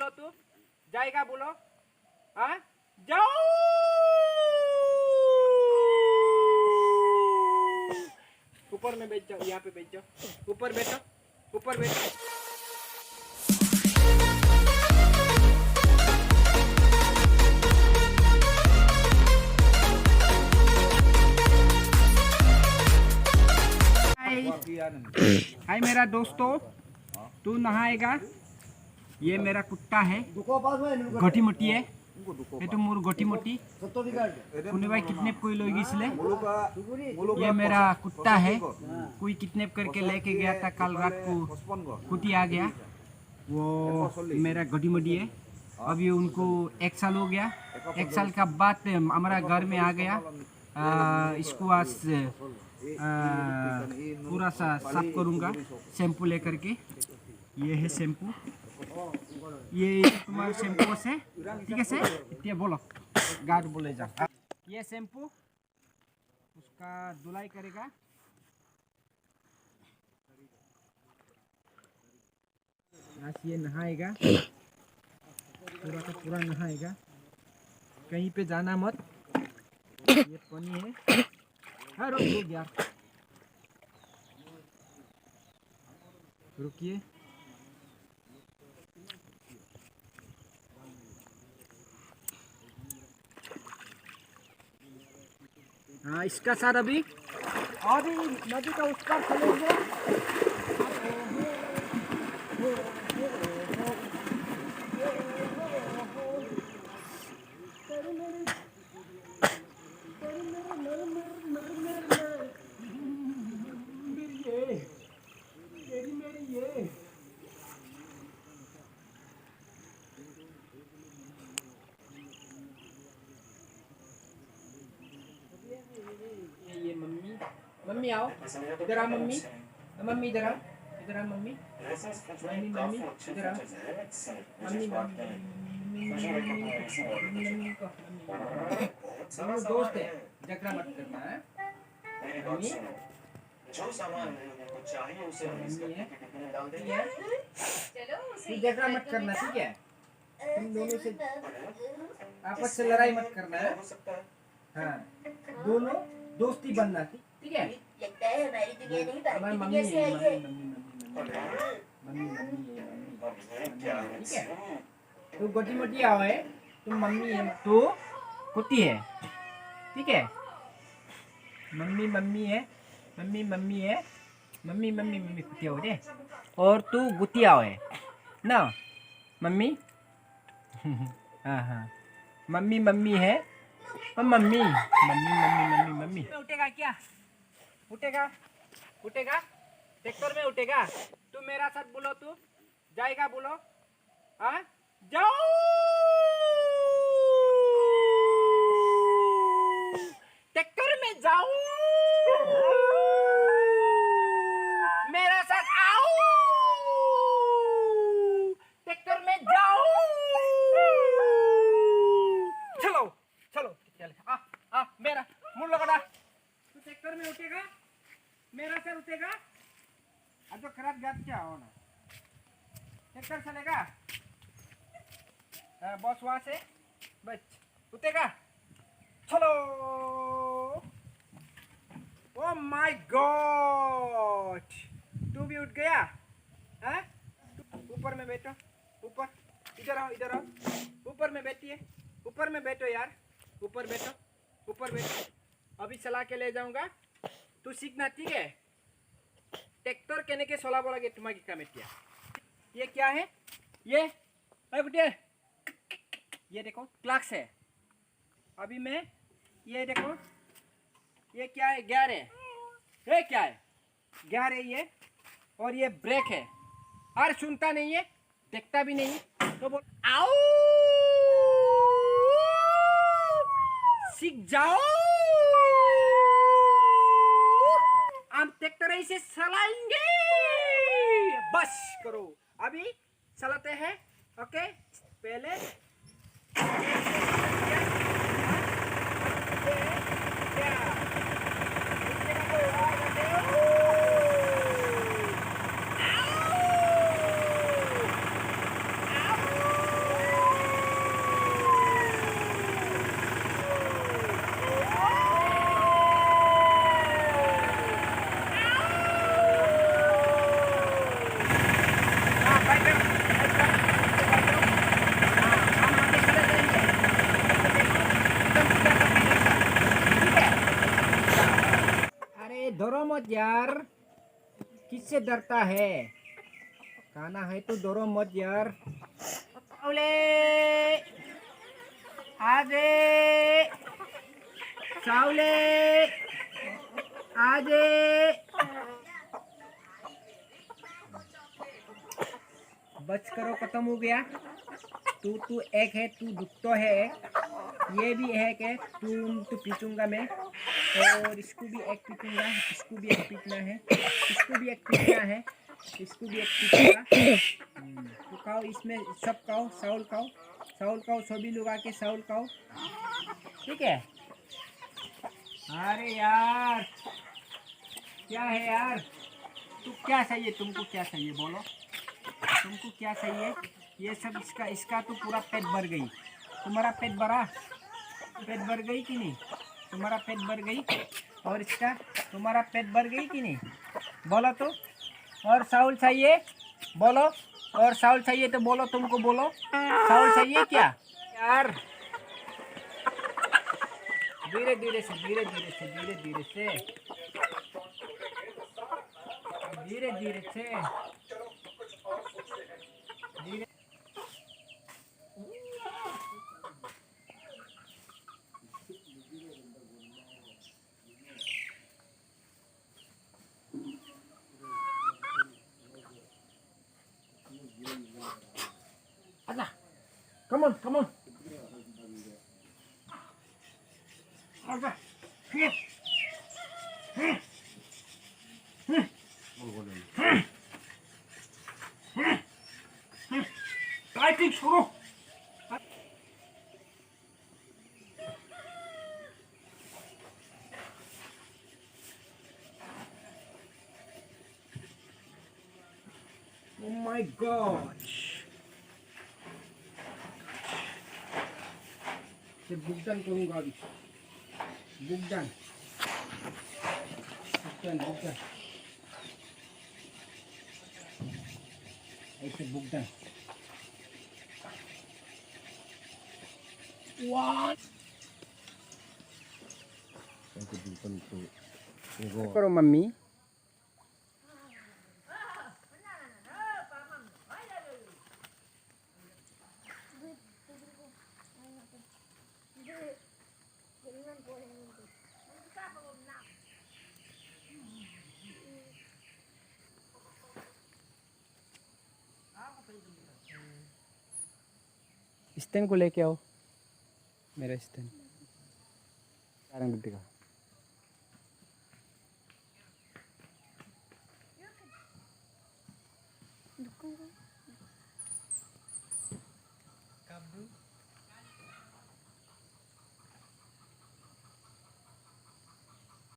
बोलो तू जाएगा बोलो। हाँ जाओ। ऊपर में बैठ जाओ, यहाँ पे बैठ जाओ, ऊपर बैठो, ऊपर बैठो। हाय मेरा दोस्तों, तू नहाएगा। ये मेरा कुत्ता है, गोटी मोटी है। ये तो मोर गोटी मोटी कुने भाई किडनैप कोई लोग इसलिए। ये मेरा कुत्ता है, कोई किडनैप करके लेके गया था कल रात को, कुटी आ गया। वो मेरा गोटी मोटी है। अभी उनको 1 साल हो गया। 1 साल का बाद हमारा घर में आ गया। इसको आज पूरा सा साफ करूँगा शैम्पू लेकर के। ये है शैम्पू, ये तुम्हारा शैम्पू से ठीक है से इतने बोलो गार्ड बोले जा। ये शैम्पू उसका धुलाई करेगा। आज ये नहाएगा, पूरा का पूरा नहाएगा। कहीं पे जाना मत। ये पानी है। हाँ रुक यार, रुकिए। हाँ इसका साथ अभी नदी का उस पार चलेंगे। ये मम्मी आओ इधर आ। मम्मी मम्मी इधर आ, इधर आ मम्मी। मम्मी मम्मी इधर आ। मम्मी मम्मी को दोस्त है, झगड़ा मत करना है। मम्मी जो सामान आपको चाहिए उसे मम्मी है, तू झगड़ा मत करना ठीक है। तुम दोनों से आपस से लड़ाई मत करना है। हाँ दोनों दोस्ती बनना ठीक है। लगता है हमारी दुनिया नहीं हमारी मम्मी जैसे आई है। मम्मी ठीक है। तू गोटी मोटी आओ है, तुम मम्मी है, तू कुत्ती है ठीक है। मम्मी मम्मी है, मम्मी मम्मी है, मम्मी मम्मी मम्मी कुत्ती हो रे। और तू गुत्ती आओ है ना मम्मी। हाँ हाँ मम्मी मम्मी है, mummy mummy mummy mummy mummy. उठेगा क्या? उठेगा उठेगा ट्रैक्टर में उठेगा। तू मेरा साथ बोलो, तू जाएगा बोलो। हाँ जाओ। ट्रैक्टर में जाओ, मेरा साथ आओ। ट्रैक्टर में जाओ, चलो चलो चल। आ मेरा मुंह लगा। तू ट्रैक्टर में उठेगा, मेरा सर उठेगा। अब तो खराब जात क्या हो ना, ट्रैक्टर चलेगा। बॉस वहां से बच उठेगा। चलो। ओ माय गॉड, तू भी उठ गया। हाँ ऊपर में बैठो, ऊपर इधर आओ, इधर आओ। ऊपर में बैठिए, ऊपर में बैठो यार, ऊपर बैठो, ऊपर बैठो। अभी चला के ले जाऊंगा, तू सीखना ठीक है। ट्रैक्टर कहने के सोला बोला के तुम्हारी कमेटिया। ये क्या है? ये बुटिया, ये देखो क्लक्स है। अभी मैं ये देखो, ये क्या है? गियर है। ये क्या है? गियर है ये। और ये ब्रेक है। और सुनता नहीं है, देखता भी नहीं तो बोल आओ, सीख जाओ। हम ट्रैक्टर ऐसे चलाएंगे, बस करो। अभी चलाते हैं। ओके पहले मत यार, किससे डरता है? खाना है तो डरो मत यार। सावले आजे, सावले आजे। बच करो, खत्म हो गया। तू एक है, तू दुखतो है। ये भी एक है, तू पीटूंगा मैं। और इसको भी एक पीटूंगा, इसको भी एक पीटना है, इसको भी एक पीटना है, इसको भी एक पीटूंगा। तो खाओ, इसमें सब खाओ, साउल खाओ, साउल खाओ, सभी लोग आके साउल खाओ, ठीक है? अरे यार, क्या है यार? तू क्या चाहिए, तुमको क्या चाहिए बोलो, तुमको क्या चाहिए? ये सब इसका तो पूरा पेट भर गई। तुम्हारा पेट भरा? पेट भर गई कि नहीं? तुम्हारा पेट भर गई? और इसका तुम्हारा पेट भर गई कि नहीं? बोलो तो। और साउल चाहिए? बोलो। और साउल चाहिए तो बोलो, तुमको बोलो साउल चाहिए क्या यार? धीरे धीरे से, धीरे धीरे से, धीरे धीरे से, धीरे धीरे से, धीरे। आजा, come on, come on. आजा, फाइटिंग शुरू। Oh my God! ये बुकडान करूँगा अभी, बुकडान, बुकडान, बुकडान, ऐसे बुकडान। What? करो मम्मी। स्टैंड को लेके आओ, मेरा स्टैंड। कारण बुड्ढी का Dukungan. kabel